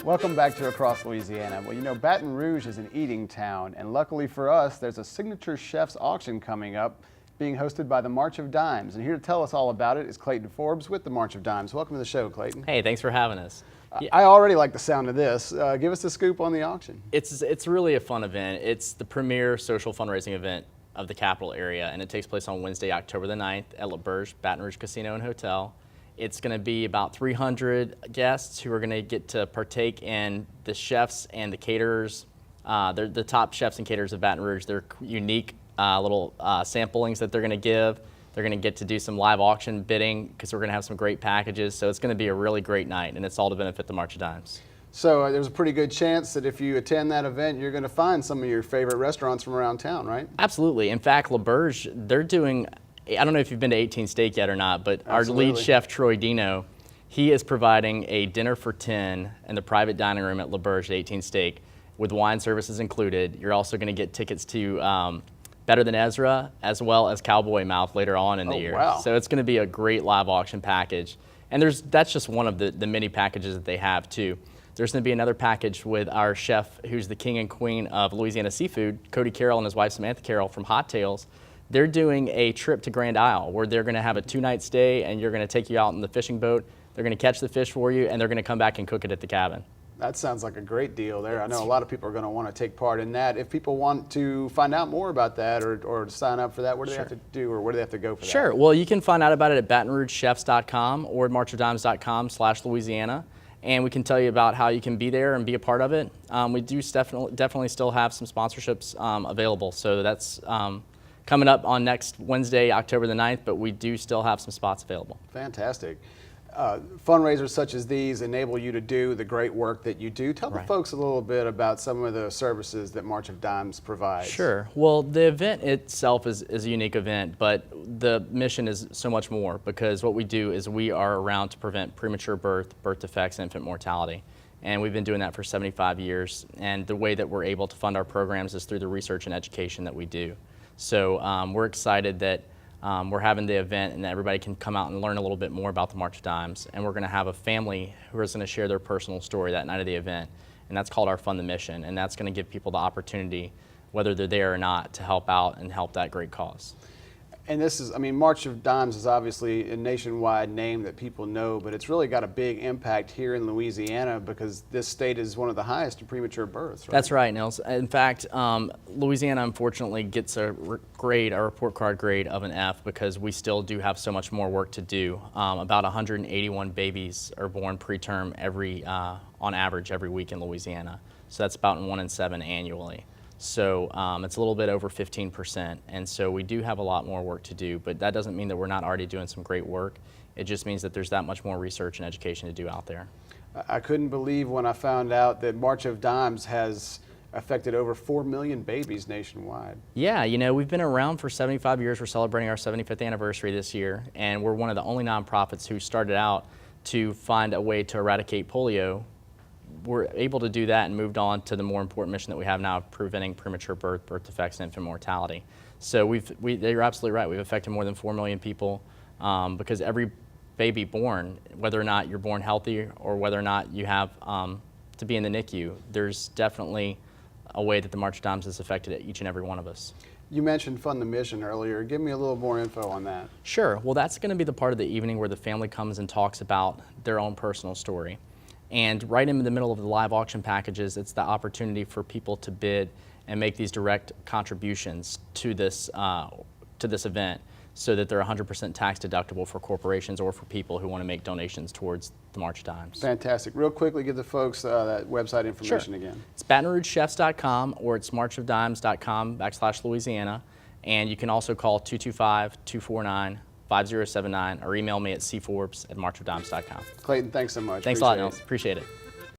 Welcome back to Across Louisiana. Well, you know, Baton Rouge is an eating town, and luckily for us, there's a Signature Chefs auction coming up being hosted by the March of Dimes. And here to tell us all about it is Clayton Forbes with the March of Dimes. Welcome to the show, Clayton. Hey, thanks for having us. I already like the sound of this. Give us the scoop on the auction. It's really a fun event. It's the premier social fundraising event of the capital area, and it takes place on Wednesday, October the 9th at L'Auberge Baton Rouge Casino and Hotel. It's going to be about 300 guests who are going to get to partake in the chefs and the caterers. They're the top chefs and caterers of Baton Rouge. They're unique little samplings that they're going to give. They're going to get to do some live auction bidding because we're going to have some great packages. So it's going to be a really great night, and it's all to benefit the March of Dimes. So there's a pretty good chance that if you attend that event, you're going to find some of your favorite restaurants from around town, right? Absolutely. In fact, L'Auberge, they're doing, I don't know if you've been to 18 Steak yet or not, but Absolutely. Our lead chef, Troy Dino, he is providing a dinner for 10 in the private dining room at L'Auberge at 18 Steak with wine services included. You're also going to get tickets to Better Than Ezra as well as Cowboy Mouth later on in the year. Wow. So it's going to be a great live auction package. And that's just one of the many packages that they have too. There's going to be another package with our chef who's the king and queen of Louisiana seafood, Cody Carroll and his wife Samantha Carroll from Hot Tales. They're doing a trip to Grand Isle where they're going to have a 2-night stay, and you're going to take you out in the fishing boat. They're going to catch the fish for you, and they're going to come back and cook it at the cabin. That sounds like a great deal there. I know a lot of people are going to want to take part in that. If people want to find out more about that or sign up for that, what do they have to do, or where do they have to go for that? Sure. Well, you can find out about it at BatonRougeChefs.com or at marchofdimes.com/Louisiana. And we can tell you about how you can be there and be a part of it. We do definitely still have some sponsorships available. So that's coming up on next Wednesday, October the 9th, but we do still have some spots available. Fantastic. Fundraisers such as these enable you to do the great work that you do. Tell the folks a little bit about some of the services that March of Dimes provides. Sure. Well, the event itself is a unique event, but the mission is so much more, because what we do is we are around to prevent premature birth, birth defects, and infant mortality. And we've been doing that for 75 years. And the way that we're able to fund our programs is through the research and education that we do. So we're excited that we're having the event and that everybody can come out and learn a little bit more about the March of Dimes. And we're going to have a family who is going to share their personal story that night of the event. And that's called our Fund the Mission. And that's going to give people the opportunity, whether they're there or not, to help out and help that great cause. And this is, I mean, March of Dimes is obviously a nationwide name that people know, but it's really got a big impact here in Louisiana because this state is one of the highest in premature births, right? That's right, Nils. In fact, Louisiana unfortunately gets a report card grade of an F because we still do have so much more work to do. About 181 babies are born preterm on average every week in Louisiana. So that's about 1 in 7 annually. So it's a little bit over 15%, and so we do have a lot more work to do, but that doesn't mean that we're not already doing some great work. It just means that there's that much more research and education to do out there. I couldn't believe when I found out that March of Dimes has affected over 4 million babies nationwide. Yeah, you know, we've been around for 75 years. We're celebrating our 75th anniversary this year, and we're one of the only nonprofits who started out to find a way to eradicate polio. We're able to do that and moved on to the more important mission that we have now of preventing premature birth, birth defects, and infant mortality. So you're absolutely right. We've affected more than 4 million people because every baby born, whether or not you're born healthy or whether or not you have to be in the NICU, there's definitely a way that the March of Dimes has affected each and every one of us. You mentioned Fund the Mission earlier. Give me a little more info on that. Sure. Well, that's going to be the part of the evening where the family comes and talks about their own personal story. And right in the middle of the live auction packages, it's the opportunity for people to bid and make these direct contributions to this event so that they're 100% tax deductible for corporations or for people who want to make donations towards the March of Dimes. Fantastic. Real quickly, give the folks that website information again. It's BatonRougeChefs.com or it's marchofdimes.com/Louisiana. And you can also call 225-249-5079 or email me at cforbes@marchofdimes.com. Clayton, thanks so much. Thanks a lot, Nils. Appreciate it.